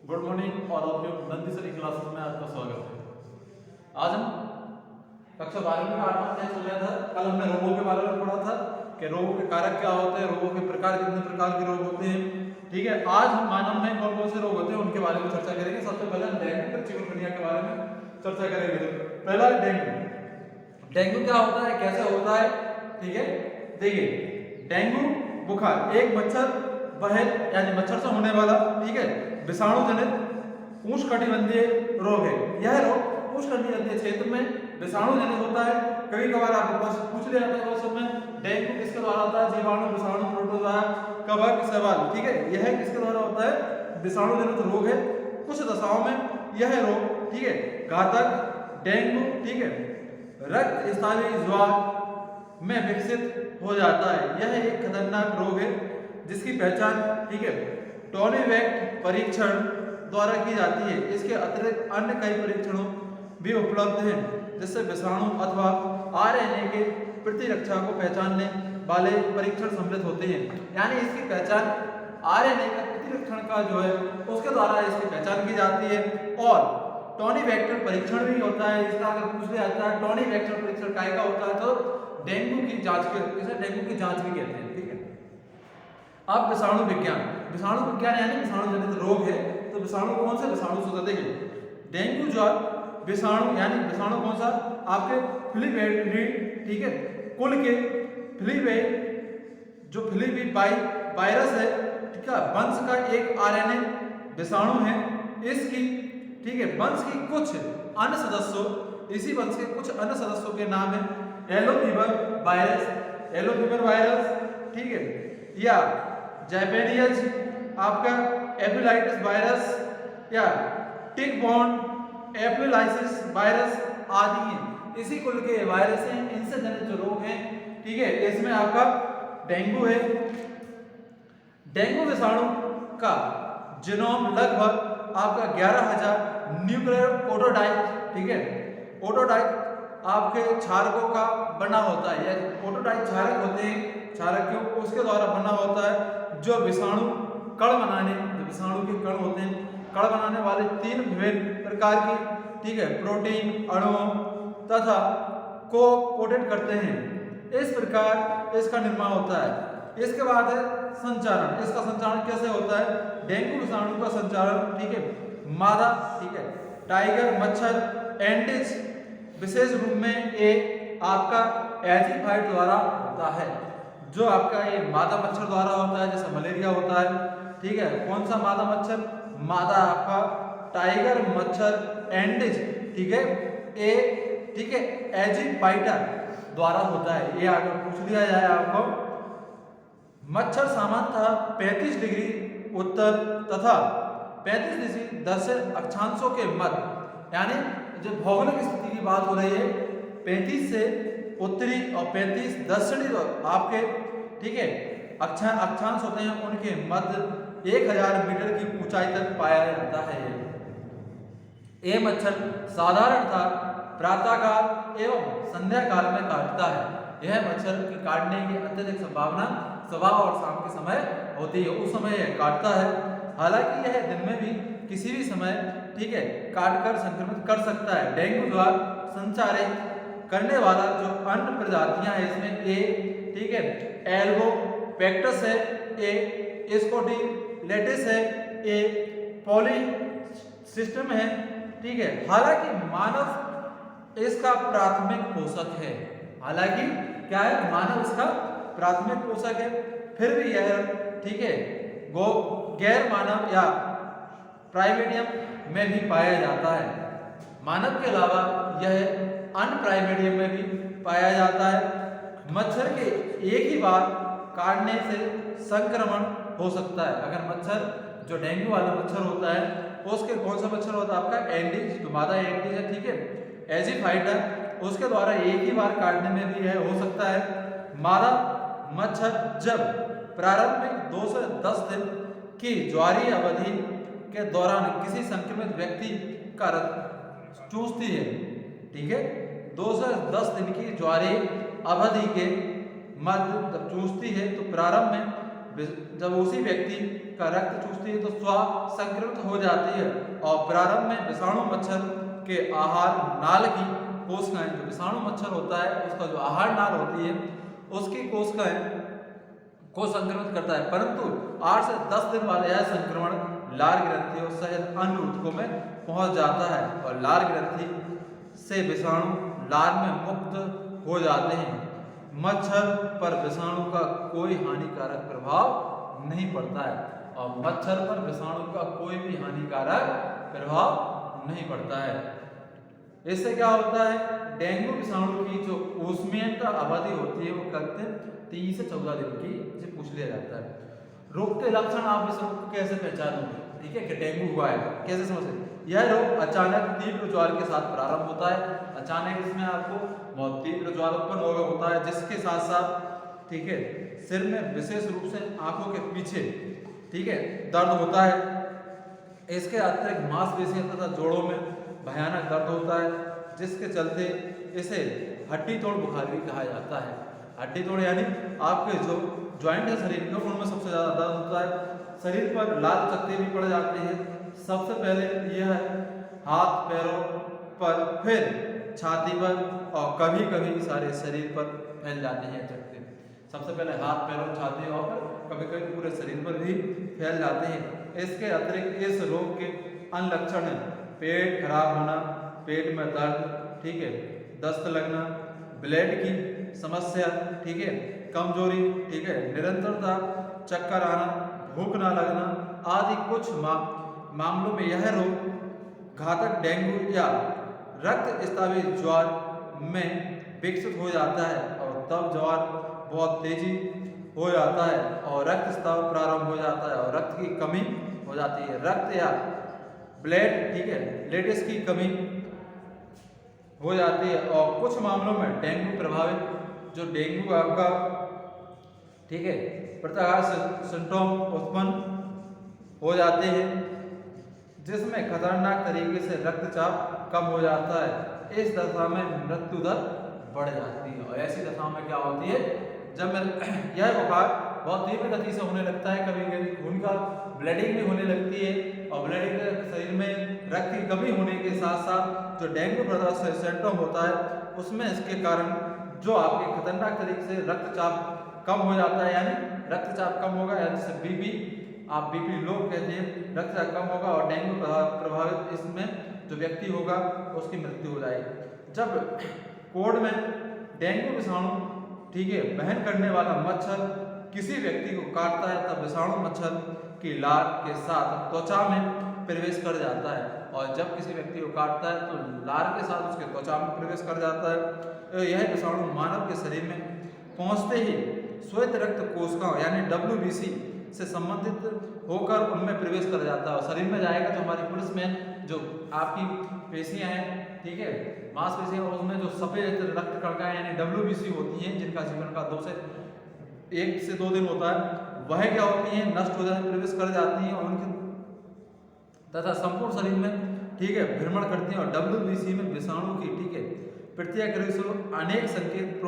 Good morning all of you. Nandi सरी classes में आपका स्वागत है। आज हम कक्षा 12वीं का आठवां अध्याय चल रहा था। कल हमने रोगों के बारे में पढ़ा था कि रोगों के कारक क्या होते हैं, रोगों के प्रकार, कितने प्रकार के रोग होते हैं। ठीक है, आज हम मानव में कौन कौन से रोग होते हैं उनके बारे में चर्चा करेंगे। सबसे पहले हम डेंगू और चिकनगुनिया के बारे में चर्चा करेंगे। पहला डेंगू। डेंगू क्या होता है, कैसे होता है? ठीक है, देखिए डेंगू बुखार एक मच्छर बहल यानी मच्छर से होने वाला, ठीक है, विषाणु जनित उष्णकटिबंधीय रोग है। यह रोग उष्णकटिबंधीय क्षेत्र में विषाणु जनित होता है। कभी कभार आपको प्रश्न पूछ लिया जाता है क्वेश्चन में, डेंगू किसके द्वारा होता है? जीवाणु, विषाणु, प्रोटोजोआ, कवक, शैवाल। ठीक है, यह किसके द्वारा होता है? विषाणु जनित रोग है। कुछ दशाओं में यह रोग, ठीक है, घातक डेंगू, ठीक है, रक्त स्रावी ज्वार में विकसित हो जाता है। यह एक खतरनाक रोग है जिसकी पहचान, ठीक है, टोनीवेक्ट परीक्षण द्वारा की जाती है। इसके अतिरिक्त अन्य कई परीक्षणों भी उपलब्ध हैं जिससे विषाणु अथवा आरएनए के प्रतिरक्षा को पहचानने वाले परीक्षण सम्मिलित होते हैं। यानी इसकी पहचान आरएनए का प्रतिरक्षण का जो है उसके द्वारा इसकी पहचान की जाती है। और टोनीवेक्टर परीक्षण भी होता है। इसका अगर पूछ लिया जाता है टोनीवेक्टर परीक्षण काय का होता है, तो डेंगू की जांच के, इसे डेंगू की जांच भी कहते हैं। ठीक है, अब विषाणु विज्ञान। विषाणु विज्ञान यानी विषाणु जनित रोग है। तो विषाणु कौन से विषाणु से होते हैं? डेंगू ज्वर विषाणु, यानी विषाणु कौन सा? आपके फ्लिवेरिडी, ठीक है, कुल के फ्लिवे, जो फ्लिवी वायरस है, ठीक है, वंश का एक आरएनए विषाणु है। इसकी, ठीक है, वंश की कुछ अन्य सदस्यों, इसी वंश के कुछ अन्य सदस्यों के नाम है yellow fever virus, yellow fever virus, ठीक है, या जैपेनियज आपका एपिलाइटिस वायरस, या टिक बॉर्न एपिलाइसिस वायरस आदि हैं। इसी कुल के वायरस हैं, इनसे जनित जो रोग हैं, ठीक है, इसमें आपका डेंगू है। डेंगू विषाणु का जीनोम लगभग आपका 11,000 न्यूक्लियर ओटोडाइट, ठीक है, ओटोडाइट आपके क्षारकों का बना होता है। या ओटोडाइट क्षारक होते हैं, क्षारकों उसके द्वारा बना होता है, जो विषाणु कण बनाने, जो विषाणु के कण होते हैं, कण बनाने वाले 3 विभिन्न प्रकार की, ठीक है, प्रोटीन अणुओं तथा को कोटेड करते हैं। इस प्रकार इसका निर्माण होता है। इसके बाद है संचारण। इसका संचारण कैसे होता है? डेंगू विषाणु का संचारण, ठीक है, मादा, ठीक है, टाइगर मच्छर एंटीज विशेष रूप में एक आपका एजिफाइट द्वारा होता है। जो आपका ये मादा मच्छर द्वारा होता है, जैसे मलेरिया होता है, ठीक है। कौन सा मादा मच्छर? मादा आपका टाइगर मच्छर एंटीज, ठीक है, ए, ठीक है, एजिफाइटर द्वारा होता है। ये अगर पूछ लिया जाए आपको, मच्छर सामान्यतः 35 डिग्री उत्तर तथा 35 डिग्री दक्षिण अक्षांशों के मध्य, यानी जो भौगोलिक स्थिति की बात हो रही है, 35 से उत्तरी और 35 दक्षिणी आपके, ठीक है, अक्षांश होते हैं, उनके मध्य 1000 मीटर की ऊंचाई तक पाया जाता है। ये मच्छर साधारणतः प्रातःकाल एवं संध्या काल में काटता है। यह मच्छर के काटने की अत्यधिक संभावना सुबह और शाम के समय होती है, उस समय यह काटता है। हालांकि यह दिन में भी किसी भी समय, ठीक है, काटकर संक्रमित कर सकता है। डेंगू द्वारा संचारित करने वाला जो अन्य प्रजातियां हैं, इसमें ए, ठीक है, एल्बोपेक्टस है, ए स्कोटिलेटिस है, ए पॉलीसिस्टम है, ठीक है। हालांकि मानव इसका प्राथमिक पोषक है। हालांकि क्या है? मानव इसका प्राथमिक पोषक है, फिर भी यह, ठीक है, गैर मानव या प्राइमेडियम में भी पाया जाता है। मानव के अलावा यह अन्य प्राइमेडियम में भी पाया जाता है। मच्छर के एक ही बार काटने से संक्रमण हो सकता है। अगर मच्छर, जो डेंगू वाला मच्छर होता है, उसके कौन सा मच्छर होता है? आपका एंडीज, जो मादा एंडीज है, ठीक है, एजिफाइटर, उसके द्वारा एक ही बार काटने में भी यह हो सकता है। मादा मच्छर जब प्रारंभिक 2 से 10 दिन की ज्वारीय अवधि के दौरान किसी संक्रमित व्यक्ति का रक्त चूसती है, ठीक है, 2 से 10 दिन की ज्वारीय अवधि के मध्य जब चूसती है, तो प्रारंभ में जब उसी व्यक्ति का रक्त चूसती है तो स्व संक्रमित हो जाती है और प्रारंभ में विषाणु मच्छर के आहार नाल की कोशिकाएं, जो विषाणु मच्छर होता है उसका जो आहार नाल होती है उसकी कोशिकाएं को संक्रमित करता है, परंतु 8 से 10 दिन बाद यह संक्रमण लार ग्रंथि और सहित अन्य ऊतकों में पहुंच जाता है और लार ग्रंथि से विषाणु लार में मुक्त हो जाते हैं। मच्छर पर विषाणु का कोई हानिकारक प्रभाव नहीं पड़ता है और मच्छर पर विषाणु का कोई भी हानिकारक प्रभाव नहीं पड़ता है। इससे क्या होता है, डेंगू विषाणु की जो ऊष्मीयता अवधि होती है वो कहते हैं 30 से 14 दिन की, से पूछ लिया जाता है। रोग के लक्षण आप इस रोग को कैसे पहचानोगे, ठीक है, कि डेंगू हुआ है, कैसे समझे। यह रोग अचानक तीव्र ज्वार के साथ प्रारंभ होता है। अचानक इसमें आपको बहुत तीव्र ज्वार उत्पन्न होता है, जिसके साथ साथ, ठीक है, सिर में विशेष रूप से आंखों के पीछे, ठीक है, दर्द होता है। इसके अतिरिक्त मांसपेशियों तथा जोड़ों में भयानक दर्द होता है, जिसके चलते इसे हड्डी तोड़ बुखार भी कहा जाता है। हड्डी तोड़ यानी आपके जो ज्वाइंट है शरीर के उनमें सबसे ज़्यादा दर्द होता है। शरीर पर लाल चकत्ते भी पड़ जाते हैं। सबसे पहले यह हाथ पैरों पर, फिर छाती पर और कभी कभी सारे शरीर पर फैल जाते हैं चकत्ते। सबसे पहले हाथ पैरों छाती और कभी कभी पूरे शरीर पर भी फैल जाते हैं। इसके अतिरिक्त इस रोग के अन्य लक्षण हैं पेट खराब होना, पेट में दर्द, ठीक है, दस्त लगना, ब्लड की समस्या, ठीक है, कमजोरी, ठीक है, निरंतरता, चक्कर आना, भूख ना लगना आदि। कुछ मामलों में यह रोग घातक डेंगू या रक्त स्रावी ज्वार में विकसित हो जाता है और तब ज्वार बहुत तेजी हो जाता है और रक्त स्राव प्रारंभ हो जाता है और रक्त की कमी हो जाती है। रक्त या ब्लड, ठीक है, लेटेस की कमी हो जाती है और कुछ मामलों में डेंगू प्रभावित, जो डेंगू आपका, ठीक है, प्रत्याघात सिम्टोम उत्पन्न हो जाते हैं, जिसमें खतरनाक तरीके से रक्तचाप कम हो जाता है। इस दशा में मृत्यु दर बढ़ जाती है और ऐसी दशा में क्या होती है, जब यह बुखार बहुत तीव्र गति से होने लगता है, कभी कभी खून का ब्लीडिंग भी होने लगती है और ब्लीडिंग शरीर में रक्त की कमी होने के साथ साथ जो डेंगू प्रदर्श सिम्टोम होता है उसमें इसके कारण जो आपके खतरनाक तरीके से रक्तचाप कम हो जाता है, यानी रक्तचाप कम होगा, यानी जैसे बीपी, आप बीपी लो कहते हैं, रक्तचाप कम होगा और डेंगू प्रभावित इसमें जो व्यक्ति होगा उसकी मृत्यु हो जाएगी। जब कोड में डेंगू विषाणु, ठीक है, वहन करने वाला मच्छर किसी व्यक्ति को काटता है तब विषाणु मच्छर की लार के साथ त्वचा में प्रवेश कर जाता है और जब किसी व्यक्ति को काटता है तो लार के साथ उसके त्वचा में प्रवेश कर जाता है। यह विषाणु मानव के शरीर में पहुंचते ही श्वेत रक्त कोशिकाओं यानी WBC से संबंधित होकर उनमें प्रवेश कर जाता है और शरीर में जाएगा। जो हमारी पुलिस में जो आपकी पेशियां हैं, ठीक है, मांसपेशियां, और उसमें जो सफेद रक्त कणिकाएं यानी WBC होती हैं, जिनका जीवन का 1 से 2 दिन होता है, वह क्या होती हैं, नष्ट हो जाती, प्रवेश कर जाती हैं और उनके तथा संपूर्ण शरीर में, ठीक है, भ्रमण करती हैं और WBC में विषाणु की, ठीक है, प्रतिक्रिया अनेक संकेत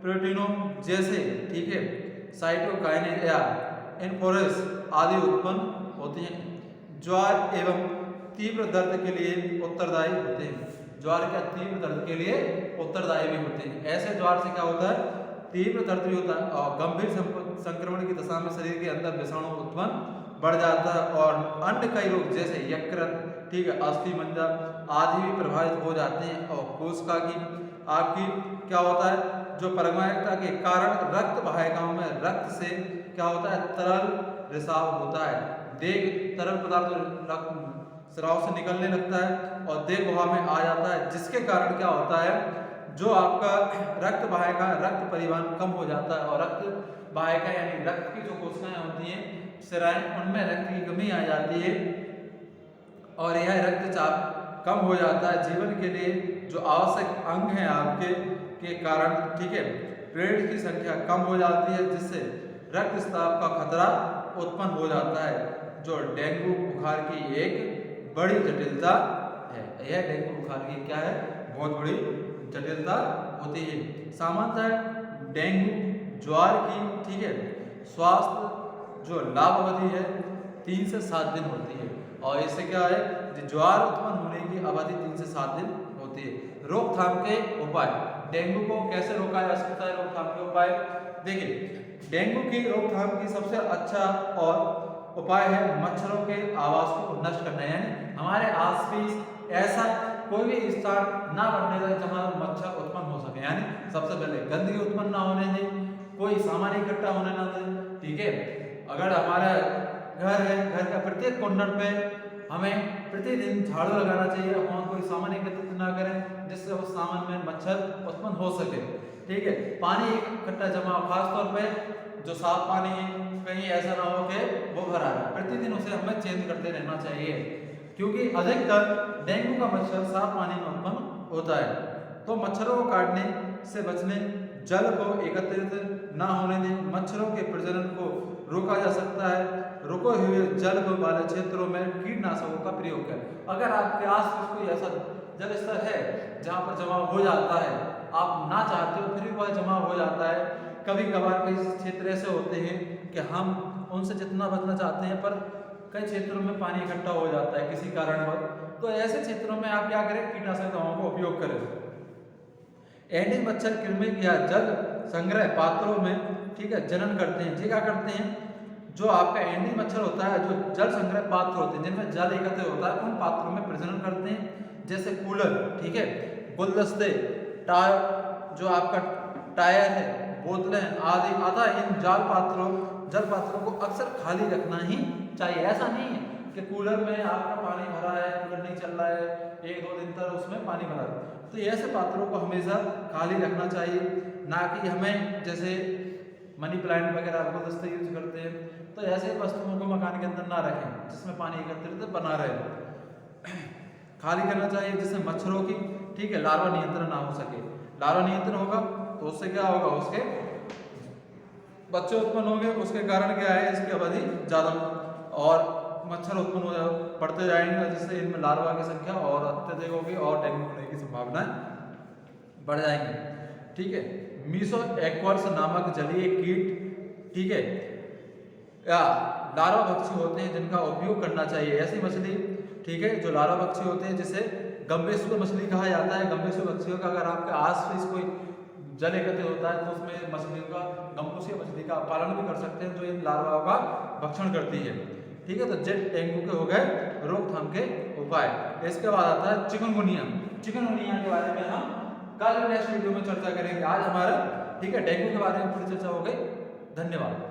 प्रोटीनों जैसे, ठीक है, साइटोकाइनेज या इन्फ्लोरेंस आदि उत्पन्न होती हैं। ज्वार एवं तीव्र दर्द के लिए उत्तरदायी होते हैं। ज्वार का तीव्र दर्द के लिए उत्तरदायी भी होते हैं। ऐसे ज्वार से क्या होता है, तीव्र दर्द भी होता है और गंभीर संक्रमण की दशा में शरीर के अंदर विषाणु उत्पन्न बढ़ जाता है और अन्य कई रोग जैसे यकृत, ठीक है, अस्थि मज्जा आदि भी प्रभावित हो जाते हैं और कोशिका की आपकी क्या होता है, जो परमाणुता के कारण रक्त वाहिकाओं में रक्त से क्या होता है, तरल रिसाव होता है। देह तरल पदार्थ रक्त स्राव से निकलने लगता है और देह गुहा में आ जाता है, जिसके कारण क्या होता है, जो आपका रक्त वाहिका, रक्त परिवहन कम हो जाता है और रक्त वाहिका यानी रक्त की जो कोशिकाएं होती हैं, सिराएं, उनमें रक्त की कमी आ जाती है और यह रक्तचाप कम हो जाता है। जीवन के लिए जो आवश्यक अंग हैं आपके के कारण, ठीक है, प्लेटलेट की संख्या कम हो जाती है, जिससे रक्तस्राव का खतरा उत्पन्न हो जाता है, जो डेंगू बुखार की एक बड़ी जटिलता है। यह डेंगू बुखार की क्या है, बहुत बड़ी जटिलता होती है। सामान्यतः डेंगू ज्वार की, ठीक है, स्वास्थ्य जो लाभ अवधि है 3 से 7 दिन होती है। और इससे क्या है, ज्वार उत्पन्न होने की अवधि 3 से 7 दिन होती है। रोकथाम के उपाय, डेंगू को कैसे रोका जा सकता है, रोकथाम के उपाय देखिए। डेंगू की रोकथाम की सबसे अच्छा और उपाय है मच्छरों के आवास को नष्ट करना, यानी हमारे आसपास ऐसा कोई भी स्थान ना बनने दें जहां मच्छर उत्पन्न हो सके, यानी सबसे पहले गंदगी उत्पन्न ना होने दें, कोई सामान इकट्ठा होने ना दें, ठीक है। अगर हमारा घर है, घर का प्रत्येक कॉर्नर पे हमें प्रतिदिन झाड़ू लगाना चाहिए, वहाँ कोई सामान एकत्रित ना करें जिससे उस सामान में मच्छर उत्पन्न हो सके, ठीक है। पानी इकट्ठा जमा, खासतौर पे जो साफ पानी है कहीं ऐसा ना हो कि वो भरा है, प्रतिदिन उसे हमें चेंज करते रहना चाहिए, क्योंकि अधिकतर डेंगू का मच्छर साफ पानी में उत्पन्न होता है। तो मच्छरों को काटने से बचने, जल को एकत्रित ना होने दें, मच्छरों के प्रजनन को रोका जा सकता है, रुके हुए जल वाले क्षेत्रों में कीटनाशकों का प्रयोग करें। अगर आपके आसपास कोई ऐसा जल स्तर है जहाँ पर जमाव हो जाता है, आप ना चाहते हो फिर भी वह जमाव हो जाता है, कभी कभार कई क्षेत्र ऐसे होते हैं कि हम उनसे जितना बचना चाहते हैं पर कई क्षेत्रों में पानी इकट्ठा हो जाता है किसी कारणवश, तो ऐसे क्षेत्रों में आप क्या करें, कीटनाशक दवाओं का उपयोग करें। एंडीज मच्छर कृमि या जल संग्रह पात्रों में, ठीक है, जनन करते हैं। ये क्या करते हैं, जो आपका एंडीज मच्छर होता है, जो जल संग्रह पात्र होते हैं जिनमें जल एकत्र होता है, उन पात्रों में प्रजनन करते हैं, जैसे कूलर, ठीक है, गुलदस्ते, टायर, जो आपका टायर है, बोतलें आदि अतः इन जल पात्रों को अक्सर खाली रखना ही चाहिए। ऐसा नहीं है कि कूलर में आपका पानी भरा है, कूलर नहीं चल रहा है, 1-2 दिन तक उसमें पानी भरा है, तो ऐसे पात्रों को हमेशा खाली रखना चाहिए, ना कि हमें जैसे मनी प्लांट वगैरह गुलदस्ते यूज करते हैं, तो ऐसे वस्तुओं को मकान के अंदर ना रखें जिसमें पानी एकत्रित बना रहे। खाली करना चाहिए जिससे मच्छरों की, ठीक है, लार्वा नियंत्रण ना हो सके। लार्वा नियंत्रण होगा तो उससे क्या होगा, उसके बच्चे उत्पन्न होंगे, उसके कारण क्या है, इसकी अवधि ज़्यादा और मच्छर उत्पन्न बढ़ते जाएंगे, जिससे इनमें लार्वा की संख्या और अत्यधिक होगी और डेंगू होने की संभावनाएं बढ़ जाएंगी, ठीक है। मीसो एक्वर्स नामक जलीय कीट, ठीक है, या लार्वा भक्षी होते हैं जिनका उपयोग करना चाहिए। ऐसी मछली, ठीक है, जो लार्वा भक्षी होते हैं जिसे गंबेसुआ मछली कहा जाता है। गंबेसुआ मछलियों का अगर आपके आसपास कोई जल एकत्रित होता है तो उसमें मछलियों का, गंबेसुआ मछली का पालन भी कर सकते हैं जो इन लार्वाओं का भक्षण करती है, ठीक है। तो जेट डेंगू के हो गए रोकथाम के उपाय। इसके बाद आता है चिकनगुनिया। चिकनगुनिया के बारे में हम कल नेक्स्ट वीडियो में चर्चा करेंगे। आज हमारा, ठीक है, डेंगू के बारे में पूरी चर्चा हो गई। धन्यवाद।